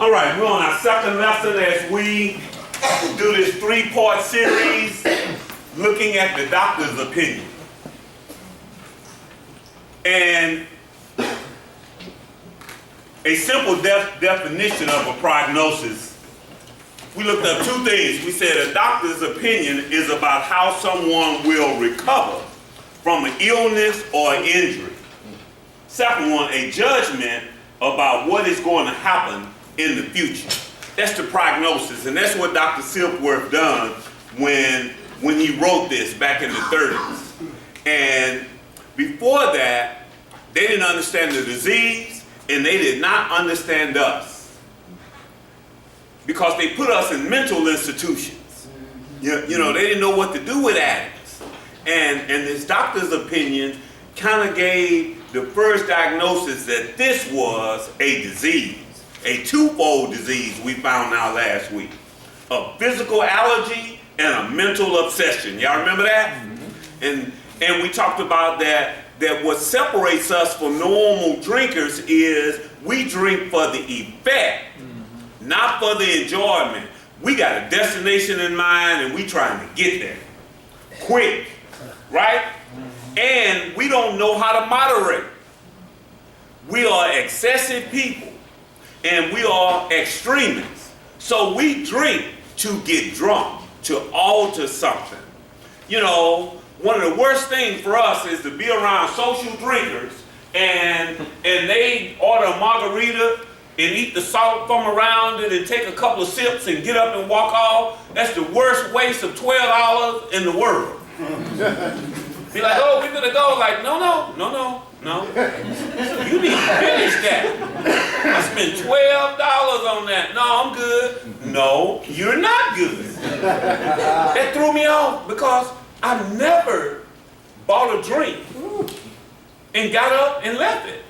All right, we're on our second lesson as we do this three-part series looking at the doctor's opinion. And a simple definition of a prognosis, we looked up two things. We said a doctor's opinion is about how someone will recover from an illness or an injury. Second one, a judgment about what is going to happen in the future. That's the prognosis, and that's what Dr. Silkworth done when he wrote this back in the 30s. And before that, they didn't understand the disease, and they did not understand us, because they put us in mental institutions. You know, they didn't know what to do with addicts. And this doctor's opinion kind of gave the first diagnosis that this was a disease, a twofold disease we found out last week. A physical allergy and a mental obsession. Y'all remember that? Mm-hmm. And we talked about that what separates us from normal drinkers is we drink for the effect, not for the enjoyment. We got a destination in mind and we trying to get there quick, right? And we don't know how to moderate. We are excessive people and we are extremists. So we drink to get drunk, to alter something. You know, one of the worst things for us is to be around social drinkers and they order a margarita and eat the salt from around it and take a couple of sips and get up and walk off. That's the worst waste of $12 in the world. Be like, oh, we're gonna go. Like, no. You need to finish that. I spent $12 on that. No, I'm good. No, you're not good. That threw me off because I never bought a drink and got up and left it.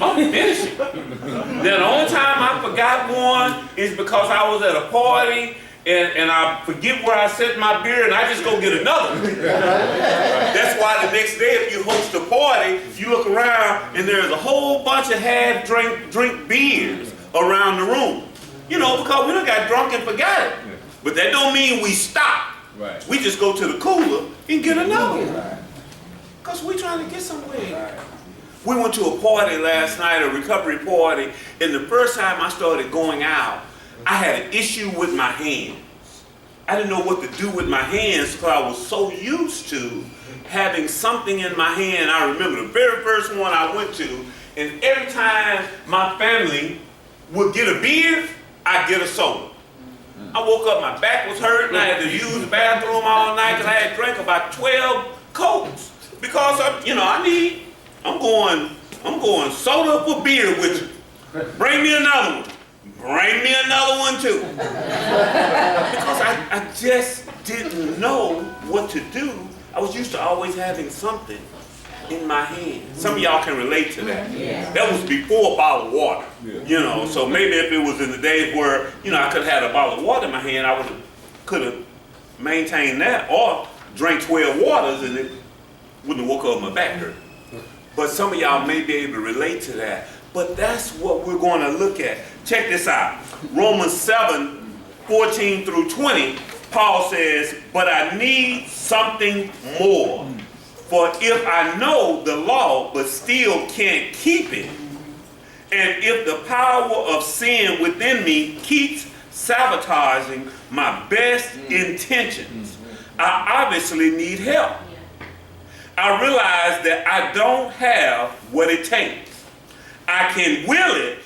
I'm finishing. Then the only time I forgot one is because I was at a party and I forget where I set my beer and I just go get another. That's why the next day if you host a party, you look around and there's a whole bunch of half-drink beers around the room. You know, because we done got drunk and forgot it. But that don't mean we stop. Right. We just go to the cooler and get another one. Because we trying to get somewhere. Right. We went to a party last night, a recovery party, and the first time I started going out, I had an issue with my hands. I didn't know what to do with my hands because I was so used to having something in my hand. I remember the very first one I went to, and every time my family would get a beer, I'd get a soda. I woke up, my back was hurting, I had to use the bathroom all night because I had drank about 12 Cokes. Because I'm going soda for beer with you. Bring me another one. Bring me another one too. Because I just didn't know what to do. I was used to always having something in my hand. Some of y'all can relate to that. Yeah. That was before a bottle of water. Yeah. You know, so maybe if it was in the days where, you know, I could have had a bottle of water in my hand, I could have maintained that or drank 12 waters and it wouldn't have woke up my back hurt. But some of y'all may be able to relate to that. But that's what we're going to look at. Check this out. Romans 7:14 through 20, Paul says, but I need something more. For if I know the law but still can't keep it, and if the power of sin within me keeps sabotaging my best intentions, I obviously need help. I realize that I don't have what it takes. I can will it,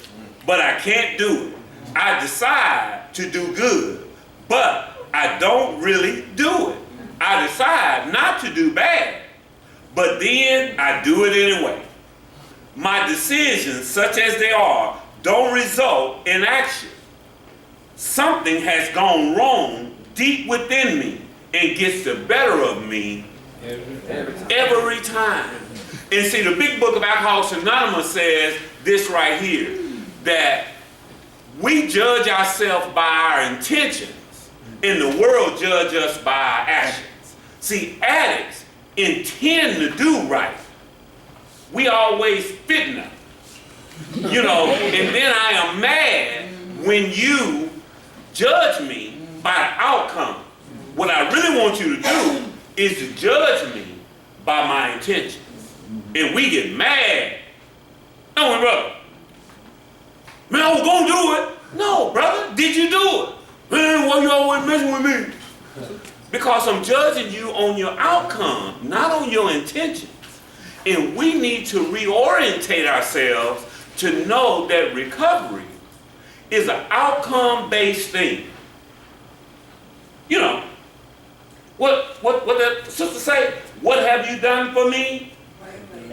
but I can't do it. I decide to do good, but I don't really do it. I decide not to do bad, but then I do it anyway. My decisions, such as they are, don't result in action. Something has gone wrong deep within me and gets the better of me every time. And see, the big book of Alcoholics Anonymous says this right here, that we judge ourselves by our intentions and the world judge us by our actions. See, addicts intend to do right. We always fitting them. You know, and then I am mad when you judge me by the outcome. What I really want you to do is to judge me by my intentions. And we get mad. No, brother. Man, I was going to do it. No, brother. Did you do it? Man, why you always messing with me? Because I'm judging you on your outcome, not on your intentions. And we need to reorientate ourselves to know that recovery is an outcome-based thing. You know, what that sister say? What have you done for me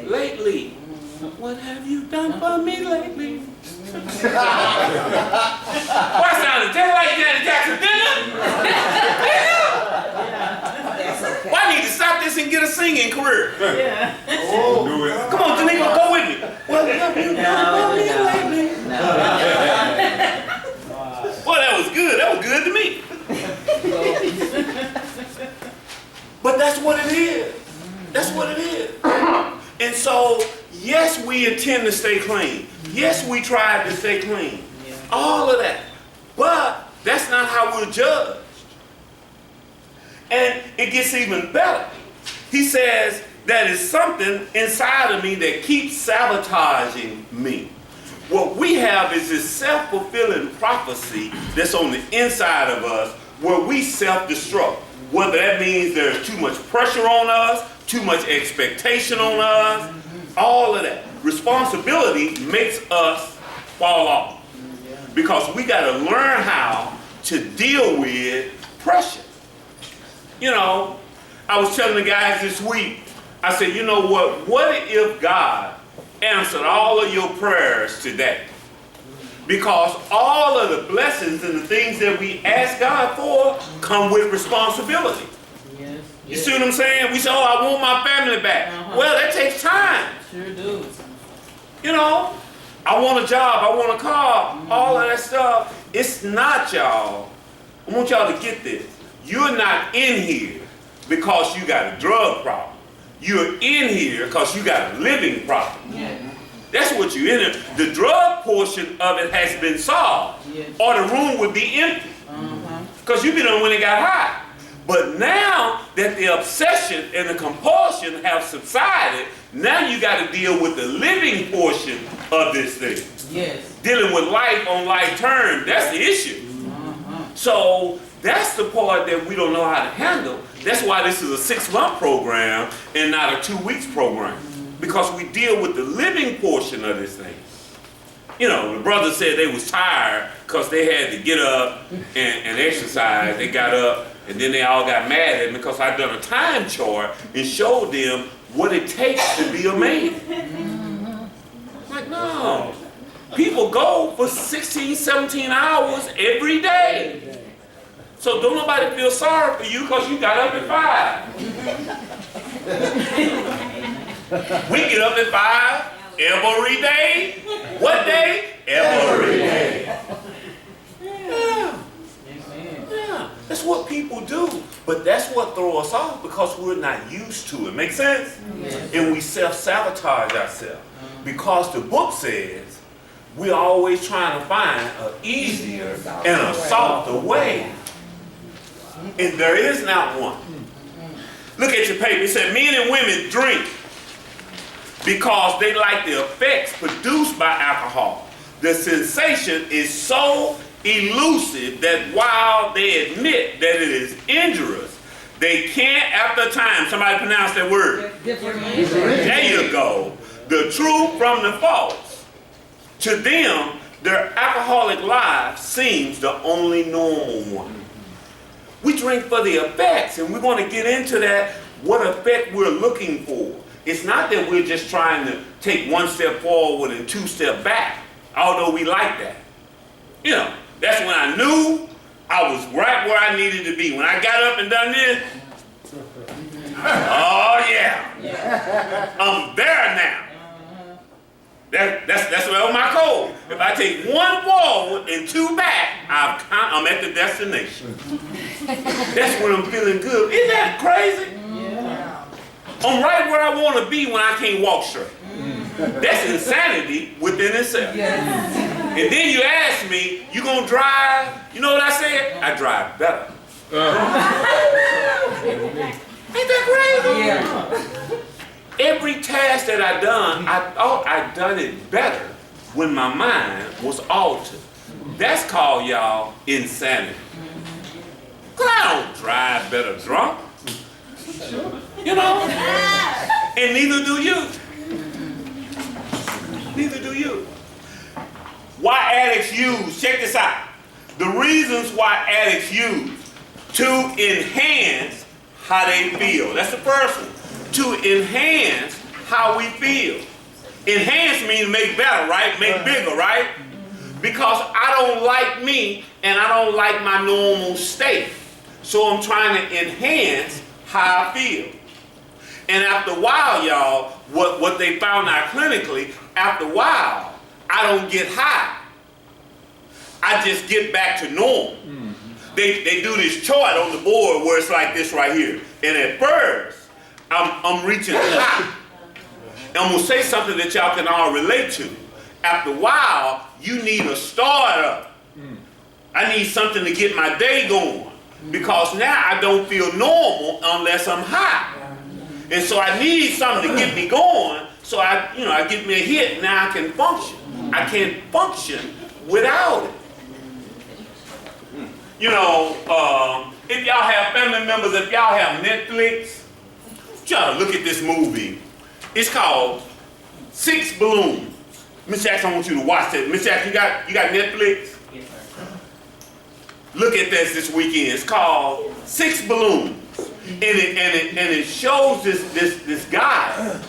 lately? What have you done for me lately? Why sounded just like Janet Jackson, didn't it? Why I need to stop this and get a singing career? Yeah. Oh, do it. Come on, Tanika, go with me. What have you done for me lately? Boy, that was good. That was good to me. But that's what it is. That's what it is. And so, yes, we intend to stay clean. Yes, we tried to stay clean. All of that. But that's not how we're judged. And it gets even better. He says that is something inside of me that keeps sabotaging me. What we have is this self-fulfilling prophecy that's on the inside of us where we self-destruct. Whether that means there's too much pressure on us, too much expectation on us, all of that. Responsibility makes us fall off. Because we got to learn how to deal with pressure. You know, I was telling the guys this week, I said, you know what if God answered all of your prayers today? Because all of the blessings and the things that we ask God for come with responsibility. Yes. You see what I'm saying? We say, oh, I want my family back. Well, that takes time. Sure do. You know, I want a job, I want a car, all of that stuff. It's not, y'all. I want y'all to get this. You're not in here because you got a drug problem. You're in here because you got a living problem. Yeah. That's what you're in here. The drug portion of it has been solved. Yes. Or the room would be empty. Because you've been on when it got hot. But now that the obsession and the compulsion have subsided, now you got to deal with the living portion of this thing. Yes. Dealing with life on life terms. That's the issue. So that's the part that we don't know how to handle. That's why this is a 6-month program and not a 2 weeks program. Because we deal with the living portion of this thing. You know, the brother said they was tired because they had to get up and exercise. They got up and then they all got mad at me because I'd done a time chart and showed them what it takes to be a man. Like, no. People go for 16, 17 hours every day. So don't nobody feel sorry for you because you got up at 5. We get up at 5 every day. What day? Every day. Yeah. Yeah. That's what people do. But that's what throws us off because we're not used to it. Make sense? Yes. And we self-sabotage ourselves. Because the book says we're always trying to find an easier and a softer way. And there is not one. Look at your paper. It said men and women drink because they like the effects produced by alcohol. The sensation is so elusive that while they admit that it is injurious, they can't after time, somebody pronounce that word. There you go. The truth from the false. To them, their alcoholic life seems the only normal one. We drink for the effects, and we're going to get into that, what effect we're looking for. It's not that we're just trying to take 1 step forward and 2 steps back, although we like that. You know, that's when I knew I was right where I needed to be. When I got up and done this, oh yeah, I'm there now. That's what my code. If I take 1 forward and 2 back, I'm at the destination. That's when I'm feeling good. Isn't that crazy? Yeah. I'm right where I want to be when I can't walk straight. That's insanity within itself. Yes. And then you ask me, you gonna drive? You know what I said? I drive better. Ain't that crazy? Yeah. Every task that I done, I thought I done it better when my mind was altered. That's called, y'all, insanity. Cause I don't drive better drunk. You know? And neither do you. Neither do you. Why addicts use, check this out. The reasons why addicts use to enhance how they feel. That's the first one. To enhance how we feel. Enhance means make better, right? Make bigger, right? Because I don't like me and I don't like my normal state. So I'm trying to enhance how I feel. And after a while, y'all, what they found out clinically, after a while, I don't get high. I just get back to normal. They do this chart on the board where it's like this right here. And at first, I'm reaching high. I'm going to say something that y'all can all relate to. After a while, you need a starter. I need something to get my day going. Because now I don't feel normal unless I'm high. And so I need something to get me going. So I get me a hit, now I can function. I can't function without it. You know, if y'all have family members, if y'all have Netflix, try to look at this movie. It's called Six Balloons. Miss Jackson, I want you to watch that. Miss Jackson, you got Netflix? Yes, sir. Look at this weekend. It's called Six Balloons. And it shows this guy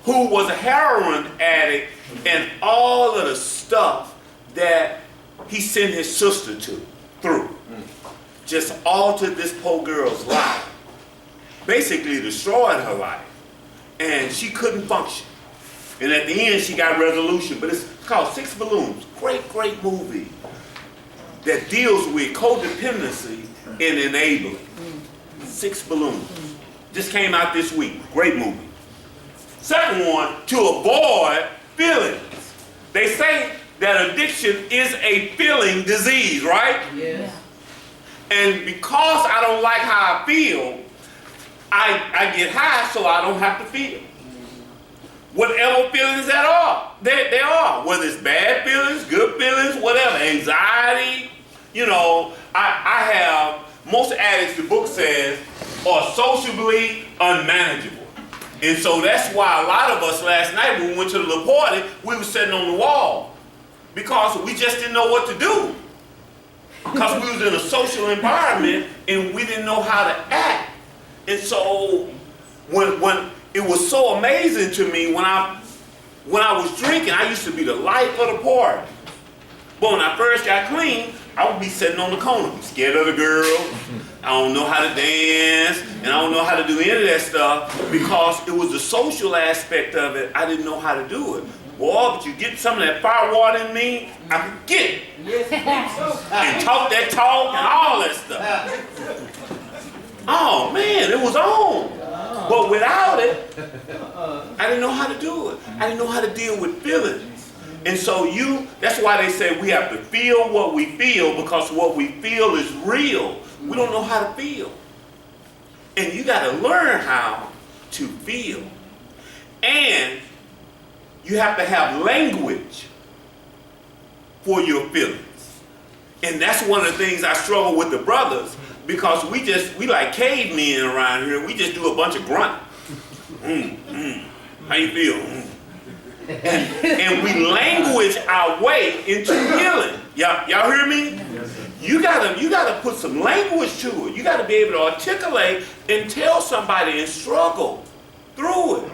who was a heroin addict and all of the stuff that he sent his sister through. Just altered this poor girl's life. Basically destroyed her life. And she couldn't function. And at the end, she got resolution. But it's called Six Balloons. Great movie that deals with codependency and enabling. Six Balloons. Just came out this week. Great movie. Second one, to avoid feelings. They say that addiction is a feeling disease, right? Yes. And because I don't like how I feel, I get high so I don't have to feel. Whatever feelings that are, they are. Whether it's bad feelings, good feelings, whatever, anxiety. You know, I have, most addicts, the book says, are sociably unmanageable. And so that's why a lot of us last night when we went to the little party, we were sitting on the wall. Because we just didn't know what to do. Because we was in a social environment and we didn't know how to act. And so when it was so amazing to me when I was drinking, I used to be the life of the party. But when I first got clean, I would be sitting on the corner, scared of the girl. I don't know how to dance, and I don't know how to do any of that stuff because it was the social aspect of it. I didn't know how to do it. Boy, but you get some of that firewater in me, I could get it. And talk that talk and all that stuff. Oh man, it was on. But without it, I didn't know how to do it. I didn't know how to deal with feelings. And so that's why they say we have to feel what we feel because what we feel is real. We don't know how to feel. And you got to learn how to feel. And you have to have language for your feelings. And that's one of the things I struggle with the brothers because we like cavemen around here. We just do a bunch of grunt. How you feel? And we language our way into healing. Y'all hear me? You gotta put some language to it. You gotta be able to articulate and tell somebody and struggle through it.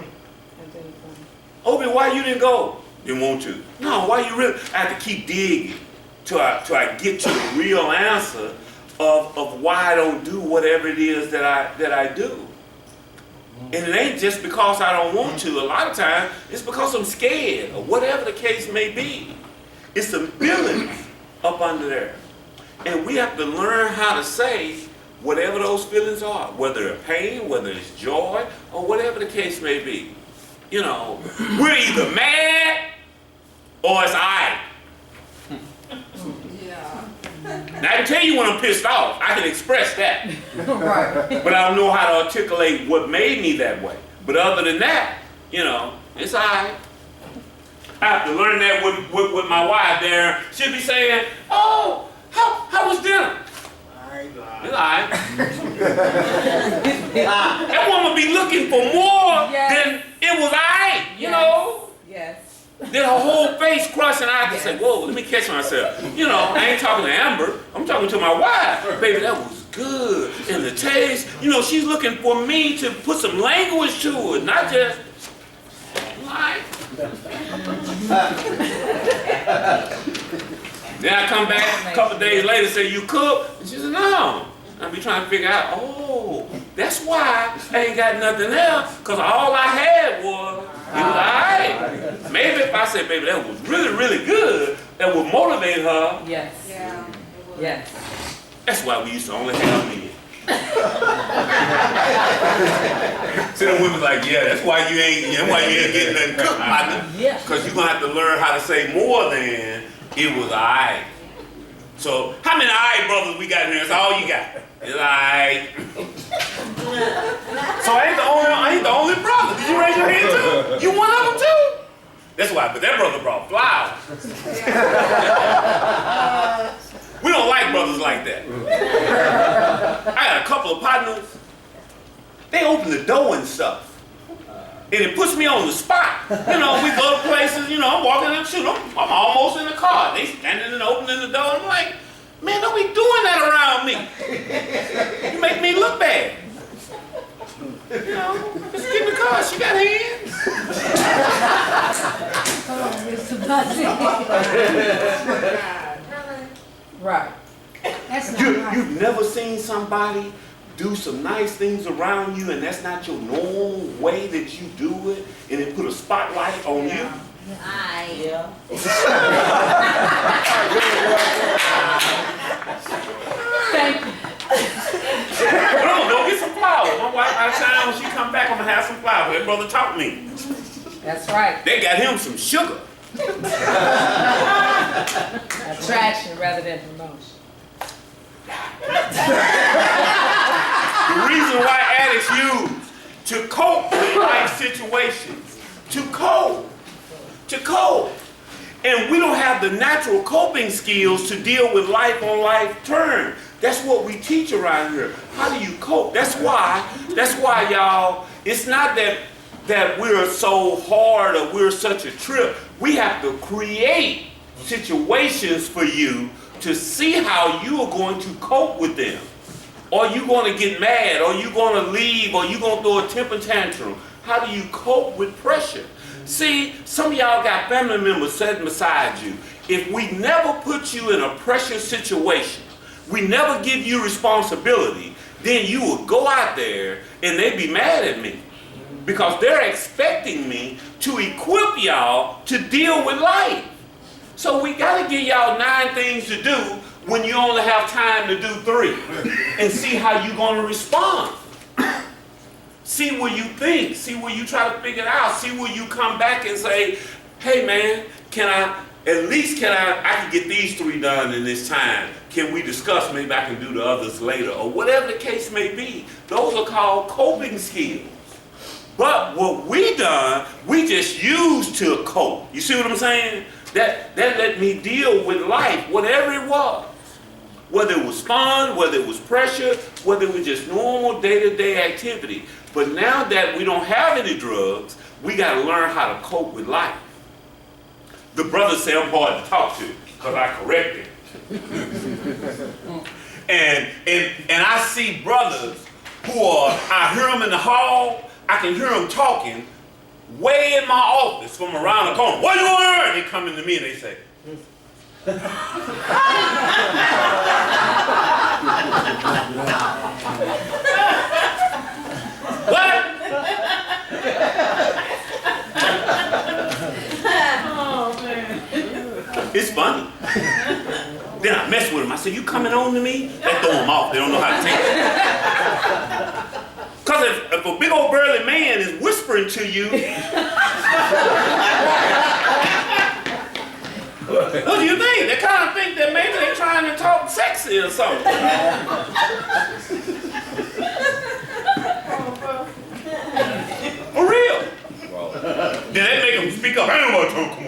Obi, why you didn't go? Didn't want to. No, why you really? I have to keep digging till I get to the real answer of why I don't do whatever it is that I do. And it ain't just because I don't want to. A lot of times, it's because I'm scared or whatever the case may be. It's some feelings up under there. And we have to learn how to say whatever those feelings are, whether it's pain, whether it's joy, or whatever the case may be. You know, we're either mad or it's all right. Now I can tell you when I'm pissed off. I can express that. Right. But I don't know how to articulate what made me that way. But other than that, you know, it's all right. I have to learn that with my wife there. She'll be saying, oh, how was dinner? It's all right. That woman be looking for more than it was all right, you know? Yes. Then her whole face crushed, and I have to say, whoa, let me catch myself. You know, I ain't talking to Amber. I'm talking to my wife. Baby, that was good. And the taste, you know, she's looking for me to put some language to it, not just, like. Then I come back a couple days later and say, you cook? And she said, no. I be trying to figure out, oh, that's why I ain't got nothing else, because all I had was, it was all right. Maybe if I said, baby, that was really, really good, that would motivate her. Yes. Yeah. Yes. That's why we used to only have men. See, the women's like, yeah, that's why you ain't getting nothing cooked, partner. Yeah. Because you're going to have to learn how to say more than, it was all right. So, how many all right brothers we got in here? That's all you got. It's all right. So I ain't the only brother. Did you raise your hand too? You one of them too? That's why, but that brother brought flowers. We don't like brothers like that. I got a couple of partners. They open the door and stuff. And it puts me on the spot. You know, we go to places, you know, I'm walking and shooting. I'm almost in the car. They standing and opening the door. I'm like, man, don't be doing that around me. You make me look bad. You know, just get in the car. She got hands. Right. That's not right. You've never seen somebody do some nice things around you and that's not your normal way that you do it, and it put a spotlight on you? Yeah. Thank you. Go get some flowers. My wife out of town, when she come back, I'm gonna have some flowers. That brother taught me. That's right. They got him some sugar. Attraction rather than promotion. The reason why addicts use to cope with life situations, to cope. And we don't have the natural coping skills to deal with life on life terms. That's what we teach around here. How do you cope? That's why y'all, it's not that we're so hard or we're such a trip. We have to create situations for you to see how you are going to cope with them. Are you going to get mad? Are you going to leave? Are you going to throw a temper tantrum? How do you cope with pressure? See, some of y'all got family members sitting beside you. If we never put you in a pressure situation, we never give you responsibility, then you will go out there and they be mad at me. Because they're expecting me to equip y'all to deal with life. So we got to give y'all 9 things to do when you only have time to do 3. And see how you're going to respond. See where you think. See where you try to figure it out. See where you come back and say, hey man, I can get these 3 done in this time. Can we discuss? Maybe I can do the others later. Or whatever the case may be. Those are called coping skills. But what we done, we just used to cope. You see what I'm saying? That let me deal with life, whatever it was. Whether it was fun, whether it was pressure, whether it was just normal day-to-day activity. But now that we don't have any drugs, we got to learn how to cope with life. The brothers say I'm hard to talk to because I correct it. and I see brothers who I hear them in the hall, I can hear them talking way in my office from around the corner. What you want? They come into me and they say, what? Oh man. It's funny. Then I mess with them. I say, you coming on to me? They throw them off. They don't know how to take it. Because if a big old burly man is whispering to you, what do you think? They kind of think that maybe they're trying to talk sexy or something. For real. Then that make them speak up. I ain't about to come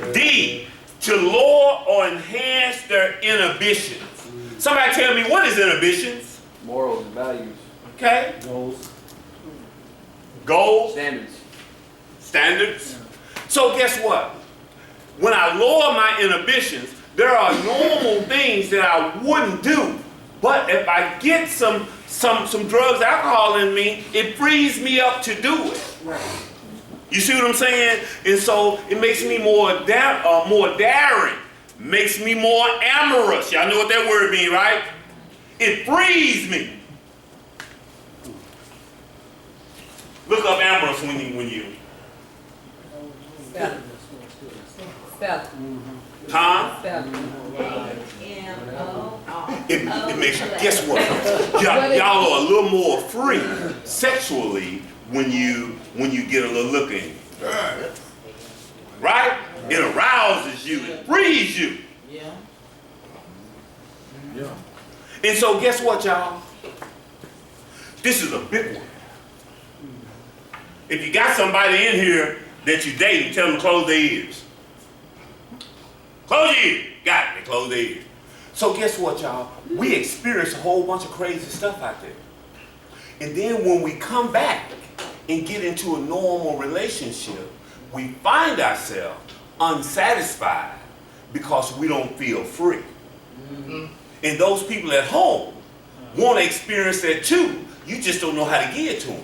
on. D, to lower or enhance their inhibitions. Somebody tell me, what is inhibitions? Morals and values. Okay. Goals. Goals. Standards. Standards. So guess what? When I lower my inhibitions, there are normal things that I wouldn't do. But if I get some drugs, alcohol in me, it frees me up to do it. Right. You see what I'm saying? And so it makes me more daring, makes me more amorous. Y'all know what that word means, right? It frees me. Look up amorous when you. Spell it. Spell it. Huh? Spell it. It makes you, guess what? Y'all are a little more free sexually when you get a little look in you. Right? It arouses you, it frees you. Yeah. Yeah. And so guess what, y'all? This is a big one. If you got somebody in here that you dating, tell them to close their ears. Close your ears. Got it, they close their ears. So guess what, y'all? We experience a whole bunch of crazy stuff out there. And then when we come back and get into a normal relationship, we find ourselves unsatisfied because we don't feel free. Mm-hmm. And those people at home want to experience that too. You just don't know how to get it to them.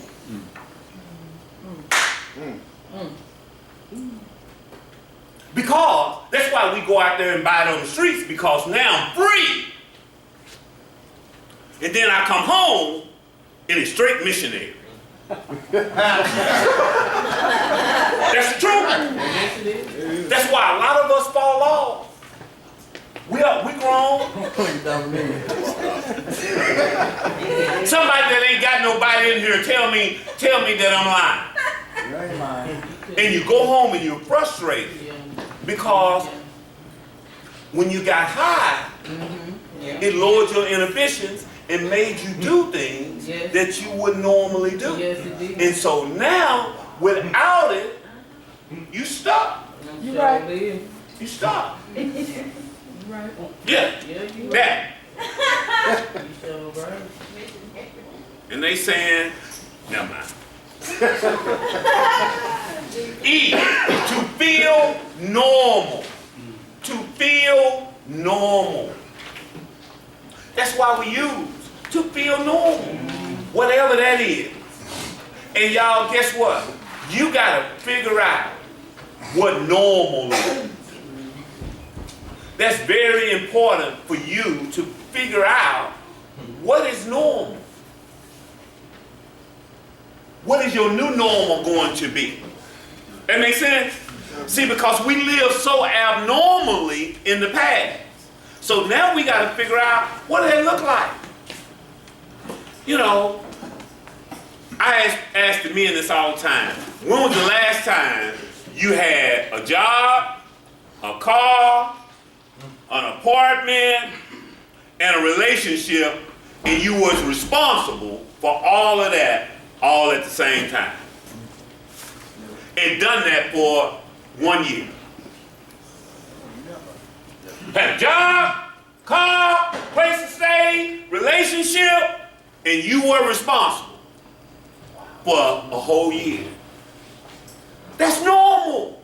Because that's why we go out there and buy it on the streets, because now I'm free. And then I come home and it's straight missionary. That's the truth. That's why a lot of us fall off. We grown. Somebody that ain't got nobody in here tell me that I'm lying. And you go home and you're frustrated because when you got high, it lowered your inhibitions and made you do things that you wouldn't normally do. Yes, it did. And so now, without it, you stop. You right. You stop. Right. Yeah. Yeah, you That. You so right. And they saying, never mind. E, to feel normal. To feel normal. That's why we use to feel normal. Whatever that is. And y'all, guess what? You gotta figure out what normal is. That's very important for you to figure out what is normal. What is your new normal going to be? That makes sense? See, because we live so abnormally in the past. So now we got to figure out what does it look like. You know, I ask the men this all the time. When was the last time you had a job, a car, an apartment, and a relationship, and you was responsible for all of that all at the same time? And done that for 1 year. Had a job, car, place to stay, relationship, and you were responsible for a whole year. That's normal.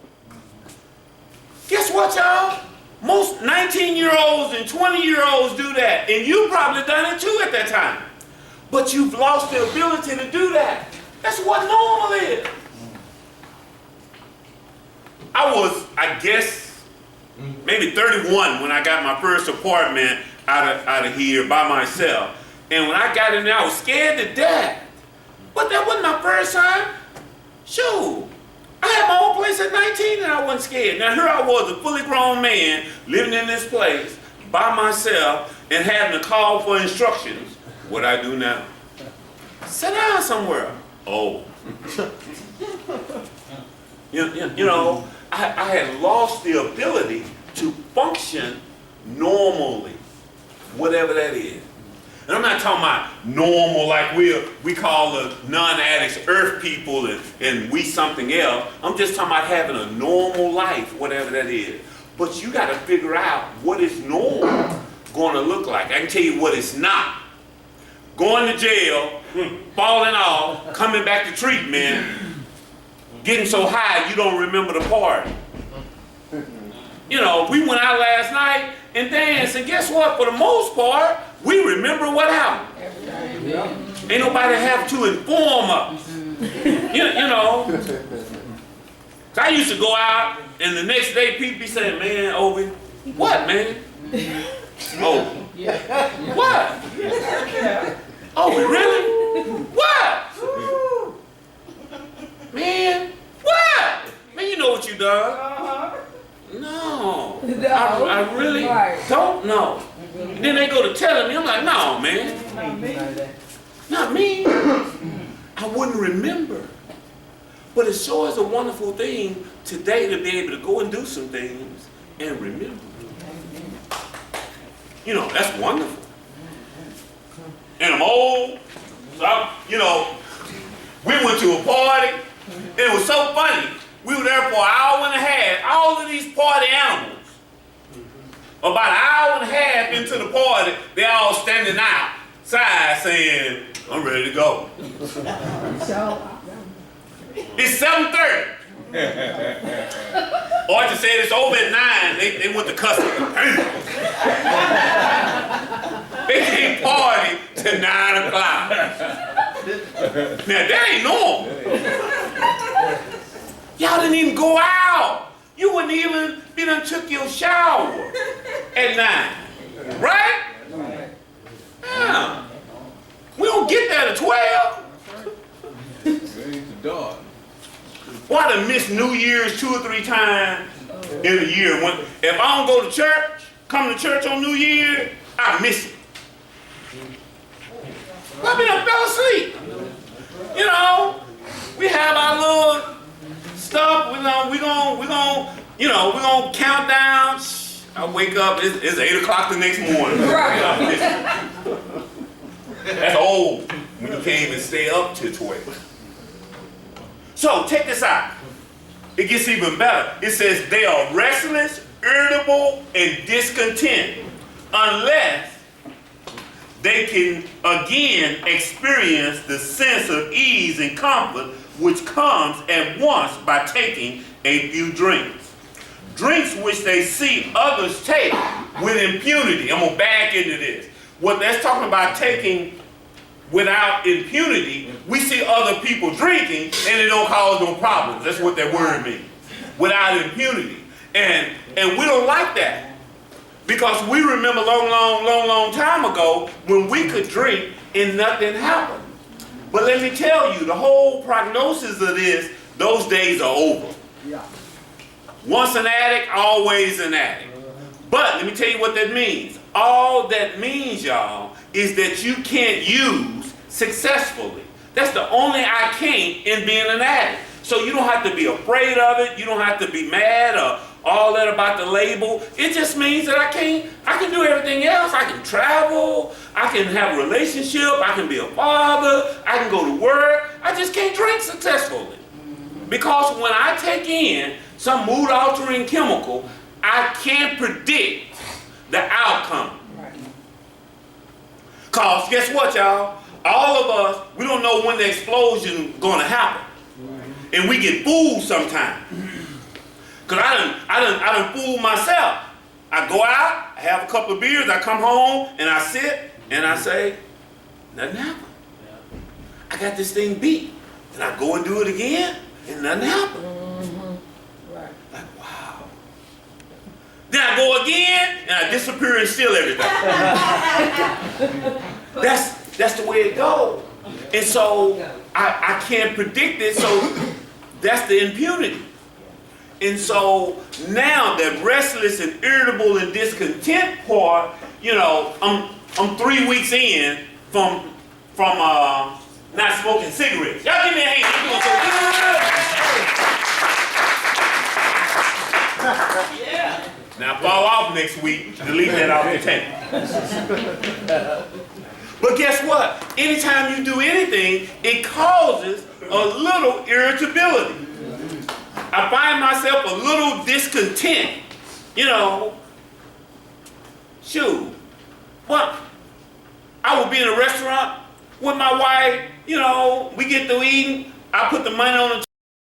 Guess what, y'all? Most 19-year-olds and 20-year-olds do that, and you probably done it too at that time. But you've lost the ability to do that. That's what normal is. I was, I guess, maybe 31 when I got my first apartment out of here by myself. And when I got in there, I was scared to death. But that wasn't my first time. Shoot. I had my own place at 19 and I wasn't scared. Now here I was, a fully grown man, living in this place by myself and having to call for instructions. What I do now? Sit down somewhere. Oh. You know, I had lost the ability to function normally, whatever that is. And I'm not talking about normal like we call the non-addicts earth people and we something else. I'm just talking about having a normal life, whatever that is. But you got to figure out what is normal going to look like. I can tell you what it's not. Going to jail, falling off, coming back to treatment, getting so high you don't remember the party. You know, we went out last night and danced, and guess what? For the most part, we remember what happened. Ain't nobody have to inform us. You know. So I used to go out, and the next day people be saying, man, Obi, what, man? Oh, what? Oh, really? What? Man, what? Man, you know what you done. No, I really don't know. And then they go to telling me, I'm like, no, man, not me. I wouldn't remember. But it sure is a wonderful thing today to be able to go and do some things and remember. You know, that's wonderful. And I'm old, so we went to a party, and it was so funny. We were there for an hour and a half. All of these party animals, about an hour and a half into the party, they all standing outside saying, I'm ready to go. It's 7:30. Archie said it's over at 9. They went to custody. They can't party till 9 o'clock. Now that ain't normal. Y'all didn't even go out. You wouldn't even be done took your shower at 9. Right? Yeah. We don't get there at 12. Well, I done missed New Year's 2 or 3 times in a year. If I don't go to church, come to church on New Year, I miss it. I fell asleep. You know, we have our little stuff. We're gonna count down. I wake up. It's 8 o'clock the next morning. Right. That's old. When you can't even stay up till 12. So check this out. It gets even better. It says they are restless, irritable, and discontent unless they can again experience the sense of ease and comfort which comes at once by taking a few drinks. Drinks which they see others take with impunity. I'm going to back into this. What that's talking about taking without impunity, we see other people drinking and it don't cause no problems. That's what that word means. Without impunity. And we don't like that. Because we remember long time ago when we could drink and nothing happened. But let me tell you, the whole prognosis of this, those days are over. Yeah. Once an addict, always an addict. But let me tell you what that means. All that means, y'all, is that you can't use successfully. That's the only I can't in being an addict. So you don't have to be afraid of it. You don't have to be mad or all that about the label. It just means that I can do everything else. I can travel. I can have a relationship. I can be a father. I can go to work. I just can't drink successfully. Because when I take in some mood-altering chemical, I can't predict the outcome. Because guess what, y'all? All of us, we don't know when the explosion is going to happen. And we get fooled sometimes. Because I done fooled myself. I go out, I have a couple of beers, I come home, and I sit, and I say, nothing happened. I got this thing beat. And I go and do it again, and nothing happened. Right. Like, wow. Then I go again, and I disappear and steal everything. That's the way it goes. And so I can't predict it, so that's the impunity. And so now that restless and irritable and discontent part, I'm 3 weeks in from not smoking cigarettes. Y'all give me a hand. I'm doing so good. Yeah. Now fall off next week, delete that off the tape. But guess what? Anytime you do anything, it causes a little irritability. I find myself a little discontent. You know, shoot, what? I would be in a restaurant with my wife, you know, we get through eating, I put the money on the